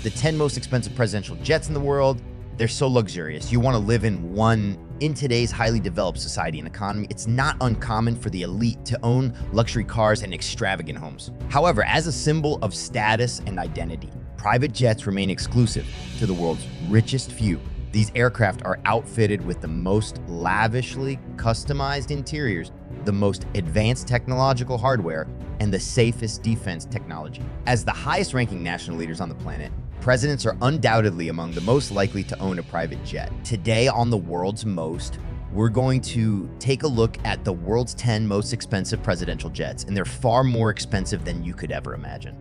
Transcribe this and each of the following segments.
The 10 most expensive presidential jets in the world, they're so luxurious. You want to live in one. In today's highly developed society and economy, it's not uncommon for the elite to own luxury cars and extravagant homes. However, as a symbol of status and identity, private jets remain exclusive to the world's richest few. These aircraft are outfitted with the most lavishly customized interiors, the most advanced technological hardware, and the safest defense technology. As the highest-ranking national leaders on the planet, presidents are undoubtedly among the most likely to own a private jet. Today on The World's Most, we're going to take a look at the world's 10 most expensive presidential jets, and they're far more expensive than you could ever imagine.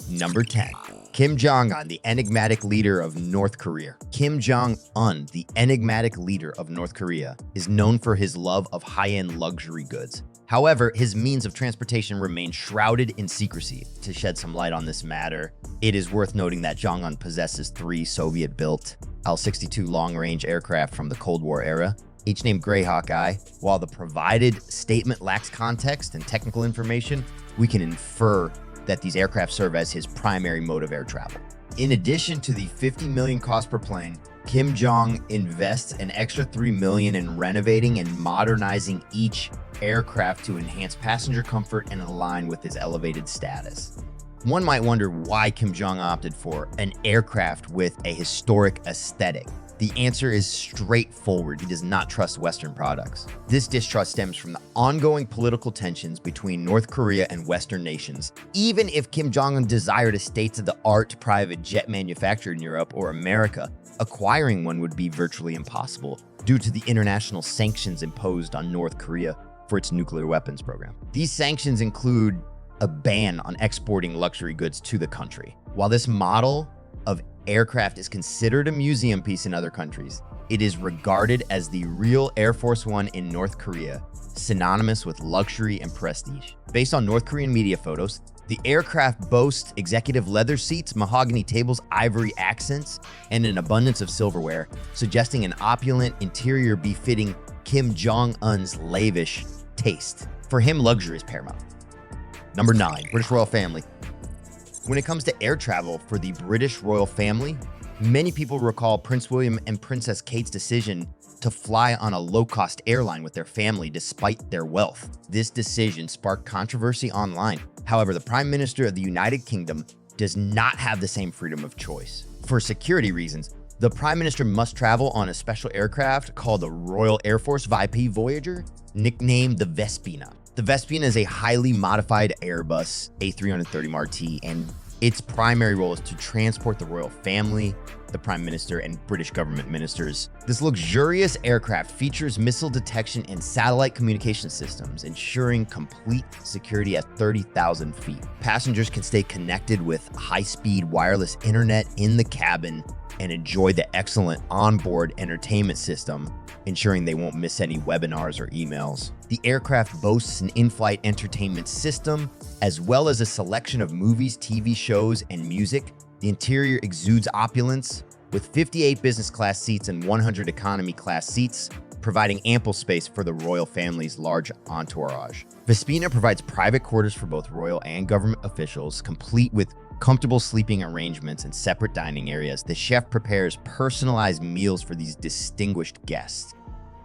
Number 10. Kim Jong-un, the enigmatic leader of North Korea. Kim Jong-un, the enigmatic leader of North Korea, is known for his love of high-end luxury goods. However, his means of transportation remain shrouded in secrecy. To shed some light on this matter, it is worth noting that Jong-un possesses 3 Soviet-built Il-62 long-range aircraft from the Cold War era, each named Greyhawk Eye. While the provided statement lacks context and technical information, we can infer that these aircraft serve as his primary mode of air travel. In addition to the $50 million cost per plane, Kim Jong invests an extra $3 million in renovating and modernizing each aircraft to enhance passenger comfort and align with his elevated status. One might wonder why Kim Jong opted for an aircraft with a historic aesthetic. The answer is straightforward. He does not trust Western products. This distrust stems from the ongoing political tensions between North Korea and Western nations. Even if Kim Jong-un desired a state-of-the-art private jet manufactured in Europe or America, acquiring one would be virtually impossible due to the international sanctions imposed on North Korea for its nuclear weapons program. These sanctions include a ban on exporting luxury goods to the country. While this model of aircraft is considered a museum piece in other countries, it is regarded as the real Air Force One in North Korea, synonymous with luxury and prestige. Based on North Korean media photos, the aircraft boasts executive leather seats, mahogany tables, ivory accents, and an abundance of silverware, suggesting an opulent interior befitting Kim Jong-un's lavish taste. For him, luxury is paramount. Number 9, British royal family. When it comes to air travel for the British royal family, many people recall Prince William and Princess Kate's decision to fly on a low-cost airline with their family despite their wealth. This decision sparked controversy online. However, the Prime Minister of the United Kingdom does not have the same freedom of choice. For security reasons, the Prime Minister must travel on a special aircraft called the Royal Air Force VIP Voyager, nicknamed the Vespina. The Vespina is a highly modified Airbus A330 RT, and its primary role is to transport the royal family, the Prime Minister, and British government ministers. This luxurious aircraft features missile detection and satellite communication systems, ensuring complete security at 30,000 feet. Passengers can stay connected with high-speed wireless internet in the cabin and enjoy the excellent onboard entertainment system, ensuring they won't miss any webinars or emails. The aircraft boasts an in-flight entertainment system, as well as a selection of movies, TV shows, and music. The interior exudes opulence, with 58 business class seats and 100 economy class seats, providing ample space for the royal family's large entourage. Vespina provides private quarters for both royal and government officials, complete with comfortable sleeping arrangements and separate dining areas. The chef prepares personalized meals for these distinguished guests.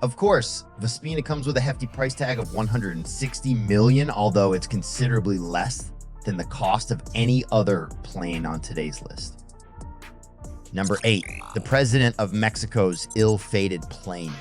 Of course, Vespina comes with a hefty price tag of $160 million, although it's considerably less than the cost of any other plane on today's list. Number 8, the president of Mexico's ill-fated plane.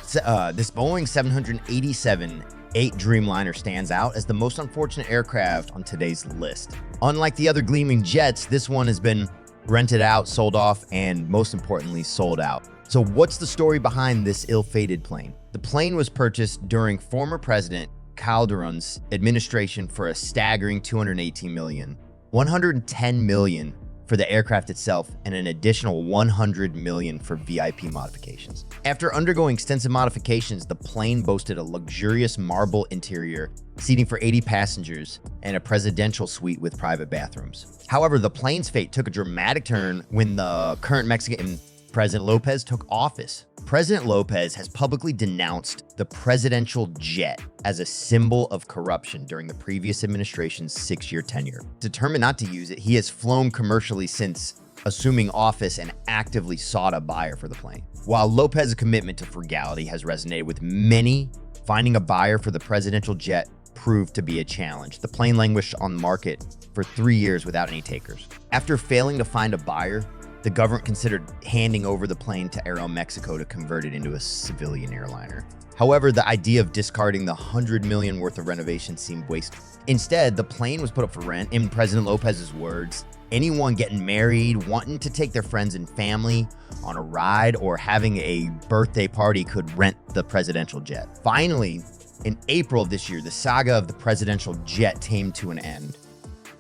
This Boeing 787-8 Dreamliner stands out as the most unfortunate aircraft on today's list. Unlike the other gleaming jets, this one has been rented out, sold off, and most importantly, sold out. So what's the story behind this ill-fated plane? The plane was purchased during former President Calderon's administration for a staggering $218 million, $110 million for the aircraft itself, and an additional $100 million for VIP modifications. After undergoing extensive modifications, the plane boasted a luxurious marble interior, seating for 80 passengers, and a presidential suite with private bathrooms. However, the plane's fate took a dramatic turn when the current Mexican President Lopez took office. President Lopez has publicly denounced the presidential jet as a symbol of corruption during the previous administration's 6-year tenure. Determined not to use it, he has flown commercially since assuming office and actively sought a buyer for the plane. While Lopez's commitment to frugality has resonated with many, finding a buyer for the presidential jet proved to be a challenge. The plane languished on the market for 3 years without any takers. After failing to find a buyer, the government considered handing over the plane to Aeromexico to convert it into a civilian airliner. However, the idea of discarding the $100 million worth of renovations seemed wasteful. Instead, the plane was put up for rent. In President Lopez's words, anyone getting married, wanting to take their friends and family on a ride, or having a birthday party could rent the presidential jet. Finally, in April of this year, the saga of the presidential jet came to an end.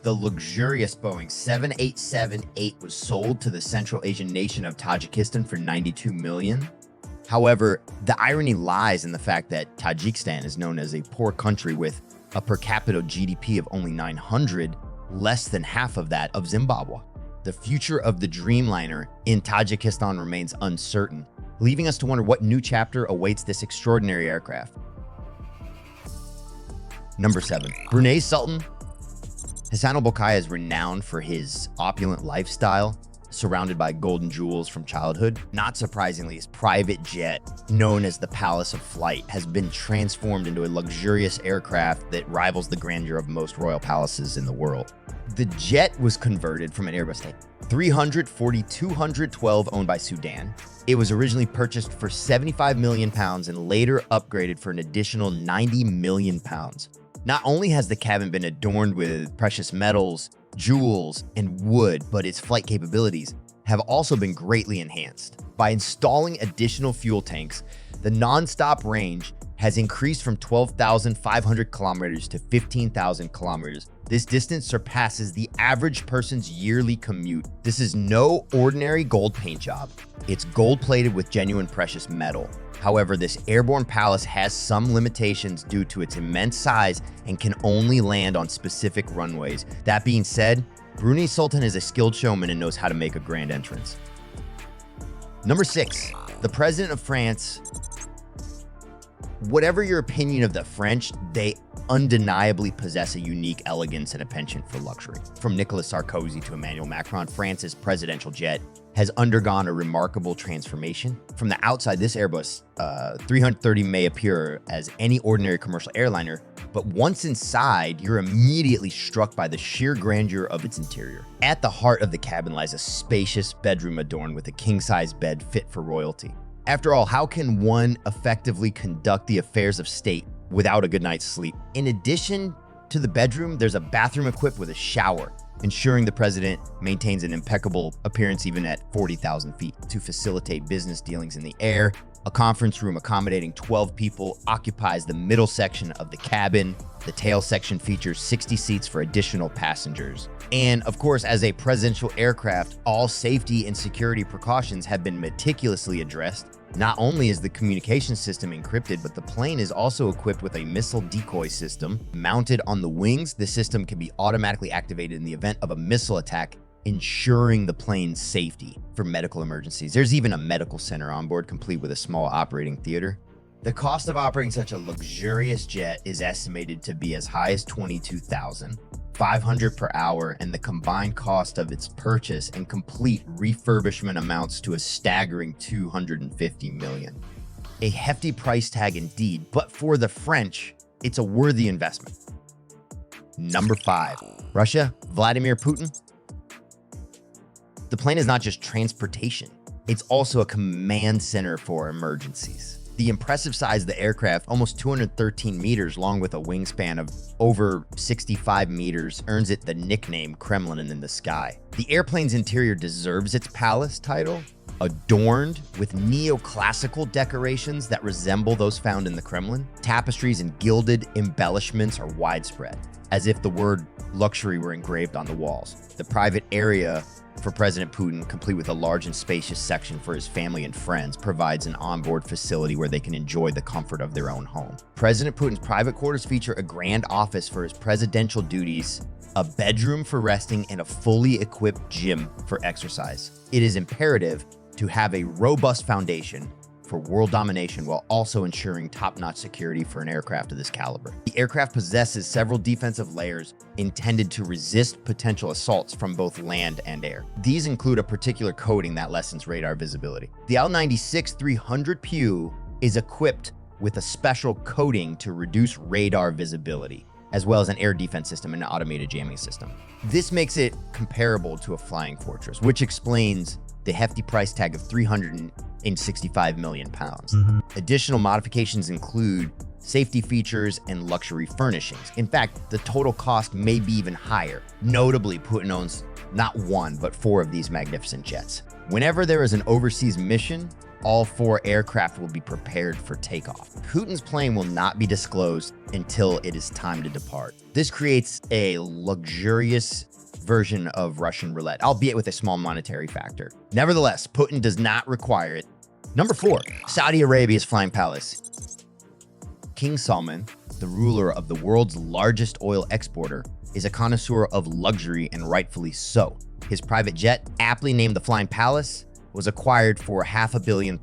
The luxurious Boeing 787-8 was sold to the Central Asian nation of Tajikistan for $92 million. However, the irony lies in the fact that Tajikistan is known as a poor country with a per capita GDP of only 900, less than half of that of Zimbabwe. The future of the Dreamliner in Tajikistan remains uncertain, leaving us to wonder what new chapter awaits this extraordinary aircraft. Number 7. Brunei's Sultan Hassan al-Bolkiah is renowned for his opulent lifestyle, surrounded by golden jewels from childhood. Not surprisingly, his private jet, known as the Palace of Flight, has been transformed into a luxurious aircraft that rivals the grandeur of most royal palaces in the world. The jet was converted from an Airbus 340-212 owned by Sudan. It was originally purchased for £75 million and later upgraded for an additional £90 million. Not only has the cabin been adorned with precious metals, jewels, and wood, but its flight capabilities have also been greatly enhanced. By installing additional fuel tanks, the non-stop range has increased from 12,500 kilometers to 15,000 kilometers. This distance surpasses the average person's yearly commute. This is no ordinary gold paint job. It's gold plated with genuine precious metal. However, this airborne palace has some limitations due to its immense size and can only land on specific runways. That being said, Brunei Sultan is a skilled showman and knows how to make a grand entrance. Number 6, the President of France. Whatever your opinion of the French, they undeniably possess a unique elegance and a penchant for luxury. From Nicolas Sarkozy to Emmanuel Macron, France's presidential jet has undergone a remarkable transformation. From the outside, this Airbus 330 may appear as any ordinary commercial airliner, but once inside, you're immediately struck by the sheer grandeur of its interior. At the heart of the cabin lies a spacious bedroom adorned with a king-size bed fit for royalty. After all, how can one effectively conduct the affairs of state without a good night's sleep? In addition to the bedroom, there's a bathroom equipped with a shower, ensuring the president maintains an impeccable appearance even at 40,000 feet. To facilitate business dealings in the air, a conference room accommodating 12 people occupies the middle section of the cabin. The tail section features 60 seats for additional passengers. And of course, as a presidential aircraft, all safety and security precautions have been meticulously addressed. Not only is the communication system encrypted, but the plane is also equipped with a missile decoy system. Mounted on the wings, the system can be automatically activated in the event of a missile attack, ensuring the plane's safety for medical emergencies. There's even a medical center on board, complete with a small operating theater. The cost of operating such a luxurious jet is estimated to be as high as $22,500 per hour, and the combined cost of its purchase and complete refurbishment amounts to a staggering $250 million. A hefty price tag indeed, but for the French, it's a worthy investment. Number 5, Russia, Vladimir Putin. The plane is not just transportation, it's also a command center for emergencies. The impressive size of the aircraft, almost 213 meters long with a wingspan of over 65 meters, earns it the nickname Kremlin in the sky. The airplane's interior deserves its palace title, adorned with neoclassical decorations that resemble those found in the Kremlin. Tapestries and gilded embellishments are widespread, as if the word luxury were engraved on the walls. The private area for President Putin, complete with a large and spacious section for his family and friends, provides an onboard facility where they can enjoy the comfort of their own home. President Putin's private quarters feature a grand office for his presidential duties, a bedroom for resting, and a fully equipped gym for exercise. It is imperative to have a robust foundation for world domination while also ensuring top-notch security for an aircraft of this caliber. The aircraft possesses several defensive layers intended to resist potential assaults from both land and air. These include a particular coating that lessens radar visibility. The L-96-300 PU is equipped with a special coating to reduce radar visibility, as well as an air defense system and an automated jamming system. This makes it comparable to a flying fortress, which explains the hefty price tag of 365 million pounds. Additional modifications include safety features and luxury furnishings. In fact, the total cost may be even higher. Notably, Putin owns not one, but 4 of these magnificent jets. Whenever there is an overseas mission, all 4 aircraft will be prepared for takeoff. Putin's plane will not be disclosed until it is time to depart. This creates a luxurious version of Russian roulette, albeit with a small monetary factor. Nevertheless, Putin does not require it. Number 4, Saudi Arabia's flying palace. King Salman, the ruler of the world's largest oil exporter, is a connoisseur of luxury, and rightfully so. His private jet, aptly named the Flying Palace, was acquired for £500 million,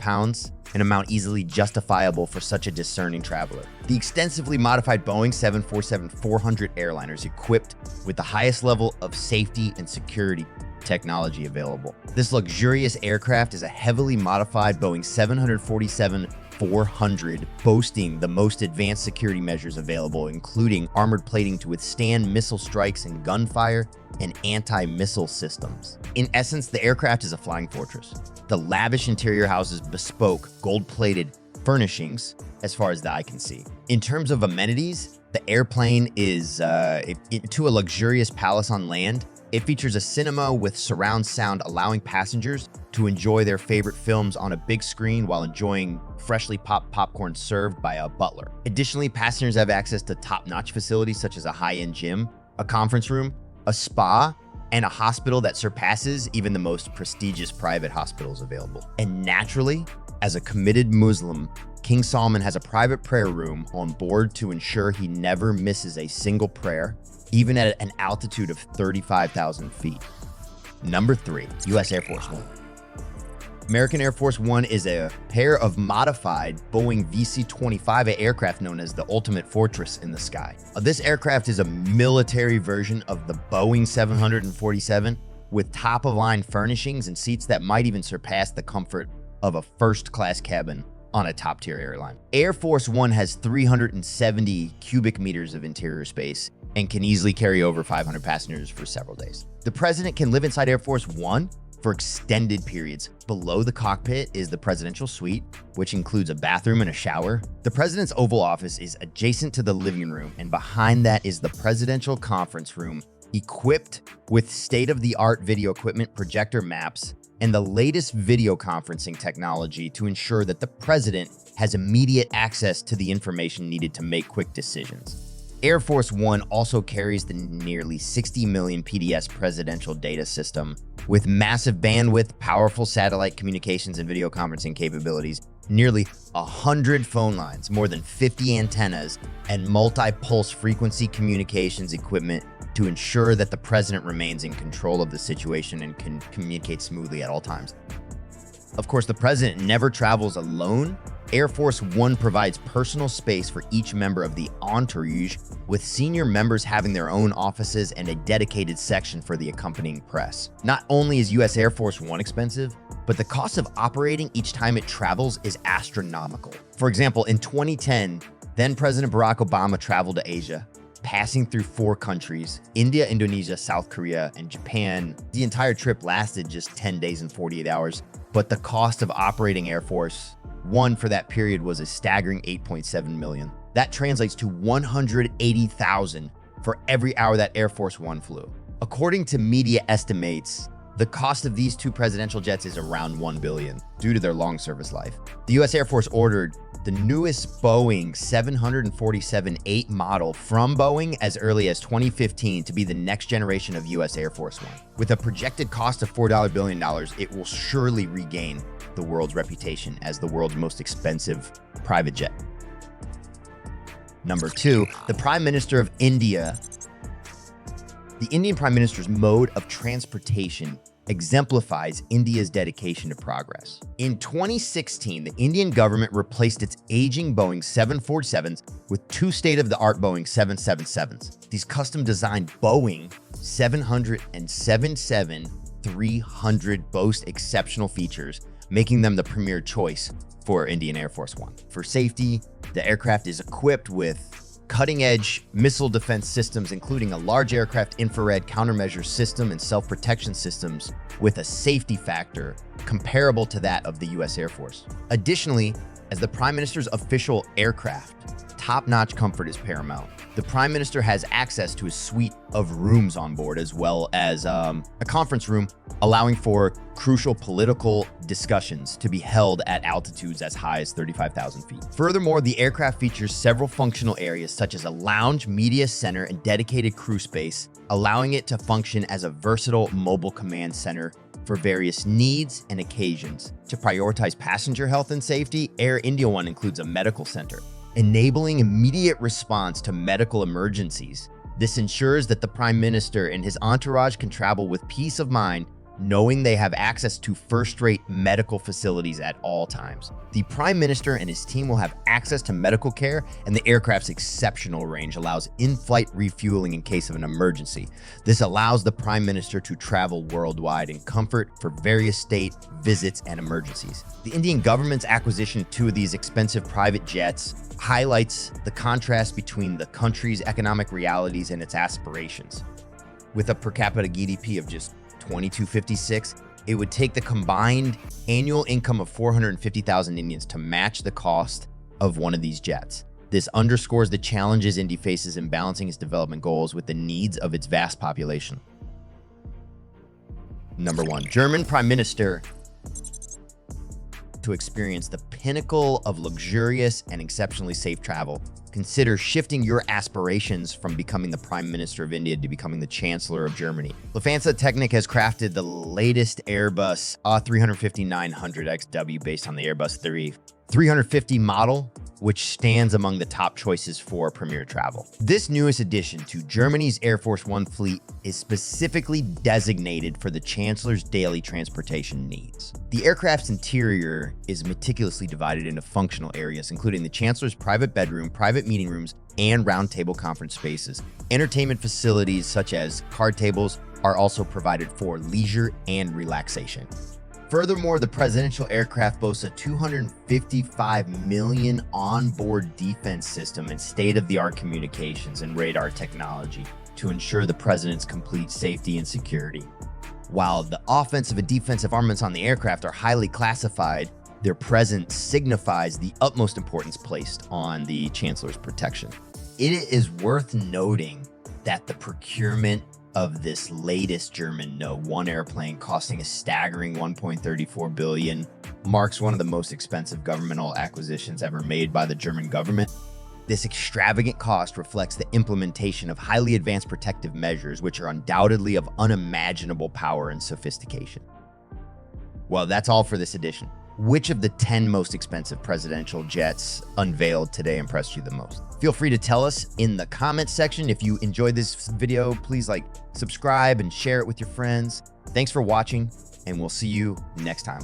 an amount easily justifiable for such a discerning traveler. The extensively modified Boeing 747-400 airliner is equipped with the highest level of safety and security technology available. This luxurious aircraft is a heavily modified Boeing 747-400, boasting the most advanced security measures available, including armored plating to withstand missile strikes and gunfire, and anti-missile systems. In essence, the aircraft is a flying fortress. The lavish interior houses bespoke gold-plated furnishings as far as the eye can see. In terms of amenities, the airplane is to a luxurious palace on land. It features a cinema with surround sound, allowing passengers to enjoy their favorite films on a big screen while enjoying freshly popped popcorn served by a butler. Additionally, passengers have access to top-notch facilities such as a high-end gym, a conference room, a spa, and a hospital that surpasses even the most prestigious private hospitals available. And naturally, as a committed Muslim, King Salman has a private prayer room on board to ensure he never misses a single prayer, even at an altitude of 35,000 feet. Number 3, U.S. Air Force One. American Air Force One is a pair of modified Boeing VC-25 aircraft known as the Ultimate Fortress in the sky. This aircraft is a military version of the Boeing 747 with top-of-line furnishings and seats that might even surpass the comfort of a first-class cabin on a top-tier airline. Air Force One has 370 cubic meters of interior space and can easily carry over 500 passengers for several days. The president can live inside Air Force One for extended periods. Below the cockpit is the presidential suite, which includes a bathroom and a shower. The president's Oval Office is adjacent to the living room, and behind that is the presidential conference room, equipped with state-of-the-art video equipment, projector maps, and the latest video conferencing technology to ensure that the president has immediate access to the information needed to make quick decisions. Air Force One also carries the nearly 60 million PDS presidential data system with massive bandwidth, powerful satellite communications and video conferencing capabilities, nearly 100 phone lines, more than 50 antennas, and multi-pulse frequency communications equipment to ensure that the president remains in control of the situation and can communicate smoothly at all times. Of course, the president never travels alone. Air Force One provides personal space for each member of the entourage, with senior members having their own offices and a dedicated section for the accompanying press. Not only is US Air Force One expensive, but the cost of operating each time it travels is astronomical. For example, in 2010, then President Barack Obama traveled to Asia, passing through 4 countries: India, Indonesia, South Korea, and Japan. The entire trip lasted just 10 days and 48 hours, but the cost of operating Air Force One for that period was a staggering $8.7 million. That translates to $180,000 for every hour that Air Force One flew. According to media estimates, the cost of these 2 presidential jets is around $1 billion due to their long service life. The US Air Force ordered the newest Boeing 747-8 model from Boeing as early as 2015 to be the next generation of US Air Force One. With a projected cost of $4 billion, it will surely regain the world's reputation as the world's most expensive private jet. Number 2, the Prime Minister of India. The Indian Prime Minister's mode of transportation exemplifies India's dedication to progress. In 2016, the Indian government replaced its aging Boeing 747s with two state-of-the-art Boeing 777s. These custom-designed Boeing 777-300 boast exceptional features, making them the premier choice for Indian Air Force One. For safety, the aircraft is equipped with cutting-edge missile defense systems, including a large aircraft infrared countermeasure system and self-protection systems with a safety factor comparable to that of the US Air Force. Additionally, as the Prime Minister's official aircraft, top-notch comfort is paramount. The Prime Minister has access to a suite of rooms on board, as well as a conference room, allowing for crucial political discussions to be held at altitudes as high as 35,000 feet. Furthermore, the aircraft features several functional areas such as a lounge, media center, and dedicated crew space, allowing it to function as a versatile mobile command center for various needs and occasions. To prioritize passenger health and safety, Air India One includes a medical center, enabling immediate response to medical emergencies. This ensures that the Prime Minister and his entourage can travel with peace of mind, knowing they have access to first-rate medical facilities at all times. The Prime Minister and his team will have access to medical care, and the aircraft's exceptional range allows in-flight refueling in case of an emergency. This allows the Prime Minister to travel worldwide in comfort for various state visits and emergencies. The Indian government's acquisition of two of these expensive private jets highlights the contrast between the country's economic realities and its aspirations. With a per capita GDP of just $22.56, it would take the combined annual income of 450,000 Indians to match the cost of one of these jets. This underscores the challenges India faces in balancing its development goals with the needs of its vast population. Number 1, German Prime Minister to experience the pinnacle of luxurious and exceptionally safe travel. Consider shifting your aspirations from becoming the Prime Minister of India to becoming the Chancellor of Germany. Lufthansa Technik has crafted the latest Airbus A350-900XW based on the Airbus 350 model, which stands among the top choices for premier travel. This newest addition to Germany's Air Force One fleet is specifically designated for the Chancellor's daily transportation needs. The aircraft's interior is meticulously divided into functional areas, including the Chancellor's private bedroom, private meeting rooms, and roundtable conference spaces. Entertainment facilities such as card tables are also provided for leisure and relaxation. Furthermore, the presidential aircraft boasts a 255 million onboard defense system and state-of-the-art communications and radar technology to ensure the president's complete safety and security. While the offensive and defensive armaments on the aircraft are highly classified, their presence signifies the utmost importance placed on the Chancellor's protection. It is worth noting that the procurement of this latest German No-1 airplane, costing a staggering $1.34 billion, marks one of the most expensive governmental acquisitions ever made by the German government. This extravagant cost reflects the implementation of highly advanced protective measures, which are undoubtedly of unimaginable power and sophistication. Well, that's all for this edition. Which of the 10 most expensive presidential jets unveiled today impressed you the most? Feel free to tell us in the comments section. If you enjoyed this video, please subscribe and share it with your friends. Thanks for watching, and we'll see you next time.